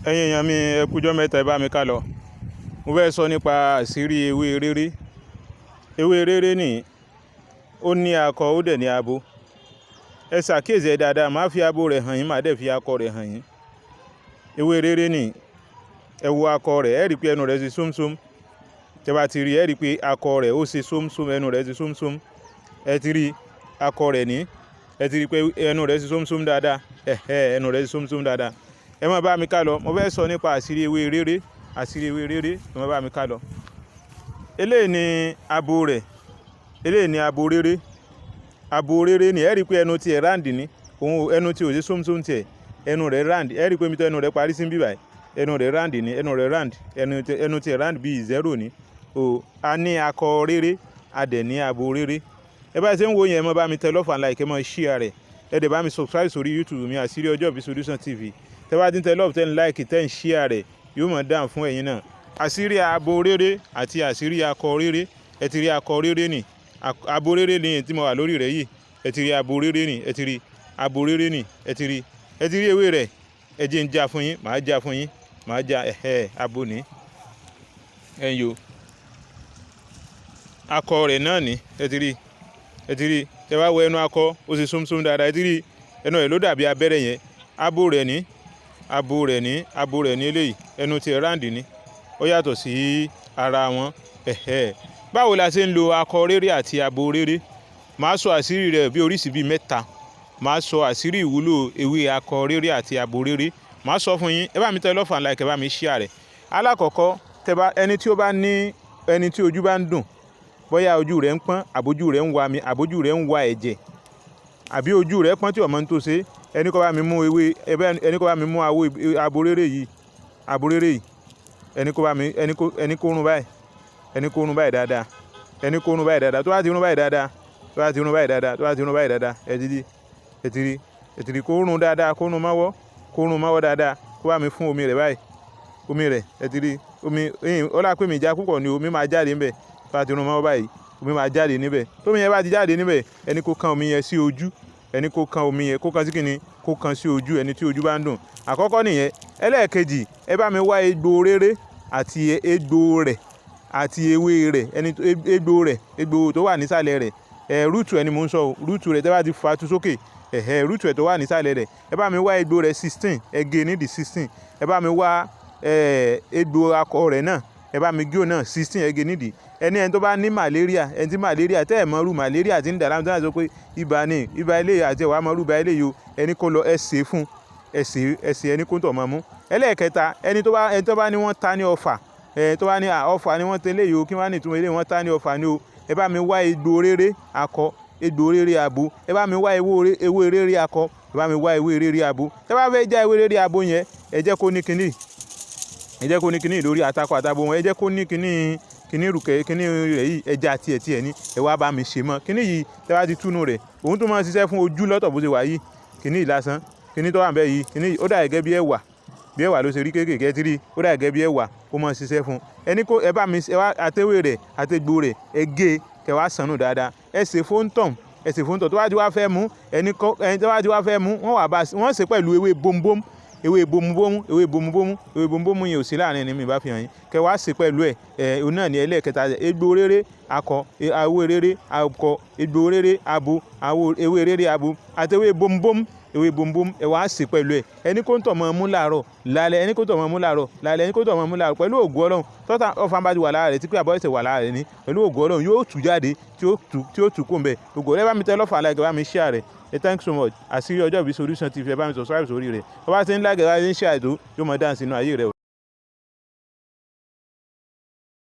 Ẹ̀yin èèyàn mi, ẹ kújọ́ mẹ́ta, ẹ bá mi ká lọ. Mo fẹ́ sọ nípa àṣírí ewé rere. Ewé rere ni ó ní akọ ó dẹ̀ ní abo. Ẹ ṣàkíyèsí ẹ dáadáa, máa fi abo rẹ̀ hàn yín, máa dẹ̀ fi akọ rẹ̀ hàn yín. Ewé rere ni ẹ wo akọ rẹ̀, ẹ rí pé ẹnu rẹ̀ ṣe sómsóm. Tẹ́ bá ti rí, ẹ rí pé akọ rẹ̀ ó ṣe sómsóm, ẹnu rẹ̀ ṣe sómsóm. Ẹ ti rí akọ rẹ̀ ní, ẹ ti rí pé ẹnu rẹ̀ ṣe sómsóm dáadáa. Ẹnu rẹ̀ ṣe sómsóm dáadáa. Ẹ má bá mi ká lọ. Mo fẹ́ sọ nípa àṣírí ewé rere. Àṣírí ewé rere, ẹ má bá mi ká lọ. Eléyìí ni abo rẹ̀. Eléyìí ni abo rere. Abo rere ni ẹ rí pé ẹnu ti ẹ̀ ráǹdì ní. Òun ẹnu tí ò ṣe sómsóm tiẹ̀. Ẹnu rẹ̀ ráǹdì. Ẹ rí pé mi tó ẹnu rẹ̀ parí sí bíbáyìí. Ẹnu rẹ̀ ráǹdì ní. Ẹnu rẹ̀ ráǹdì. Ẹnu ti ẹ̀ ráǹdì bíi zero ní. A ní akọ rere, a dẹ̀ ní abo rere. Ẹ bá ṣe ń wo yẹn, ẹ má bá mi tẹ love and like, ẹ má share rẹ̀. Ẹ dẹ̀ bá mi subscribe sórí YouTube mi, Àṣírí Ọjọ́ Ìbí Solution TV. Tẹ́ bá ti ń tẹ love, tẹ́ ń like, tẹ́ ń share rẹ̀, yóò máa dáhùn fún ẹ̀yin náà. Àṣírí abo rere àti àṣírí akọ rere. Ẹ ti rí akọ rere ni. Abo rere ni tí mo wà lórí rẹ̀ yìí. Ẹ ti rí abo rere ni. Ẹ ti rí abo rere ni. Ẹ ti rí. Ẹ ti rí ewé rẹ̀. Ẹ jẹ́ ń já fún yín. Màá já fún yín. Màá já abo ni. Ẹ̀yin o. Akọ rẹ̀ náà ni. Ẹ ti rí. Ẹ ti rí. Tẹ́ bá wo ẹnu akọ, ó ṣe sómsóm dáadáa. Ẹ ti rí. Ẹnu rẹ̀ ló dàbí abẹ́rẹ́ yẹn. Abo rẹ̀ ni. Abo rẹ̀ ni. Abo rẹ̀ ni eléyìí. Ẹnu ti ẹ̀ ráǹdì ni. Ó yàtọ̀ sí ara wọn. Báwo la ṣe ń lo akọ rere àti abo rere? Màá sọ àṣírí rẹ̀ bí oríṣi bíi mẹ́ta. Màá sọ àṣírí ìwúlò ewé akọ rere àti abo rere. Màá sọ fún yín. Ẹ bá mi tẹ love and like, ẹ bá mi share rẹ̀. Alákọ̀ọ́kọ́, ẹni tí ó bá ní, ẹni tí ojú bá ń dùn, bóyá ojú rẹ̀ ń pọ́n, àbójú rẹ̀ ń wa mi, àbójú rẹ̀ ń wa ẹ̀jẹ̀, àbí ojú rẹ̀ pọ́n tí ọmọ ń tó ṣe, ẹni kó bá mi mú ewé, ẹni kó bá mi mú abo rere yìí, abo rere yìí, ẹni kó bá mi, ẹni kó rún báyìí, ẹni kó rún báyìí dáadáa, ẹni kó rún báyìí dáadáa, tó bá ti rún báyìí dáadáa, tó bá ti rún báyìí dáadáa, tó bá ti rún báyìí dáadáa, ẹ ti rí kó rún dáadáa, kó rún mọ́wọ́ dáadáa, kó bá mi fún omi rẹ̀ báyìí, omi rẹ̀, ẹ ti rí omi, ó lá pé mi já púpọ̀ ni omi máa jáde níbẹ̀, tó bá ti rún mọ́wọ́ báyìí, omi máa jáde níbẹ̀, tómi yẹn bá ti jáde níbẹ̀, ẹni kó kan omi yẹn sí ojú, ẹni kó kan omi yẹn, kó kan sí kíni, kó kan sí ojú ẹni tí ojú bá ń dùn. Àkọ́kọ́ nìyẹn. Ẹlẹ́ẹ̀kejì, ẹ bá mi wá egbò rere àti egbò rẹ̀ àti ewé rẹ̀, egbò rẹ̀, egbò tó wà nísàlẹ̀ rẹ̀, rúùtù ẹni mò ń sọ o, rúùtù rẹ̀ tẹ́ bá ti fatu sókè, rúùtù ẹ̀ tó wà nísàlẹ̀ rẹ̀, ẹ bá mi wá egbò rẹ̀ 16, ẹ gé nídìí 16, ẹ bá mi wá egbò akọ rẹ̀ náà, ẹ bá mi gé òun náà 16, ẹ gé nídìí. Ẹni tó bá ní malaria, ẹni tí malaria tẹ́ ẹ̀ mọ́rú malaria ti ń dà láàmú, tí wọ́n sọ pé ibà ni, ibà eléyìí àti ẹ̀wà mọ́rú ibà eléyìí o, ẹni kó lọ ẹsẹ̀ fún, ẹsẹ̀ ẹni kó tọ̀ mọ́ mú. Ẹlẹ́ẹ̀kẹta, ẹni tó bá ní wọ́n ta ní ọfà, tó bá ní ọfà ni wọ́n tẹ́lẹ̀ yìí o, kí wọ́n á ní ìtumọ̀ eléyìí, wọ́n ta ní ọfà ni o, ẹ bá mi wá egbò rere akọ, egbò rere abo, ẹ bá mi wá ewé rere akọ, ẹ bá mi wá ewé rere abo. Tẹ́ bá fẹ́ já ewé rere abo yẹn, ẹ jẹ́ kó ní kíní, ẹ jẹ́ kó ní kíní lórí àtakò àtabo wọn, ẹ jẹ́ kó ní kíní rùkẹ́, kíní rẹ̀ yìí, ẹja tiẹ̀ ní, ẹ wá bá mi ṣe mọ́. Kíní yìí tẹ́ bá ti túnú rẹ̀, òun tó máa ń ṣiṣẹ́ fún ojú lọ́tọ̀ bó ṣe wà yìí. Kíní yìí lásán, kíní tó wà níbẹ̀ yìí, kíní yìí ó dà gẹ́gẹ́ bí ẹ̀wà, bí ẹ̀wà ló ṣe rí kéékèèké tí rí, ó dà gẹ́gẹ́ bí ẹ̀wà, ó máa ń ṣiṣẹ́ fún. Ẹni kó ẹ bá mi àtẹwé rẹ̀ àtẹgbò rẹ̀, ẹ gé kẹ́ wá sànú dáadáa. Ẹ ṣe fóńtọ̀n, tó bá ti wá fẹ́ mú, ẹni tó bá ti wá fẹ́ mú, wọ́n ṣe pẹ̀lú ewé bombom, ewé bomubomu yẹn ò sí láàrin ẹni mi bá fi hàn yín. Kẹ́ wá ṣe pẹ̀lú òun náà ní ẹlẹ́ẹ̀kẹta, egbò rere akọ, ewé rere akọ, egbò rere abo, ewé rere abo àti ewé bombom, ẹ wá ṣe pẹ̀lú ẹ̀. Ẹni kó ń tọ̀ mọ́ mú láàárọ̀ lálẹ́, ẹni kó tọ̀ mọ́ mú láàárọ̀ lálẹ́, ẹni kó tọ̀ mọ́ mú láàárọ̀ pẹ̀lú ògo Ọlọ́run. Tọ́ta ọfà bá ti wà lára rẹ̀ tí pé àbọ̀ ẹ̀sẹ̀ wà lára rẹ̀ ní, pẹ̀lú ògo Ọlọ́run yóò tú jáde tí ó tú kó ń bẹ̀. Ògo rẹ̀ bá mi tẹ love and like, bá mi share rẹ̀. Thanks so much. Àṣírí Ọjọ́ Ìbí Solution TV, ẹ bá mi subscribe sórí rẹ̀. Bá ti ń like, bá ti ń share tó, yóò máa dáhùn sínú ayé rẹ̀.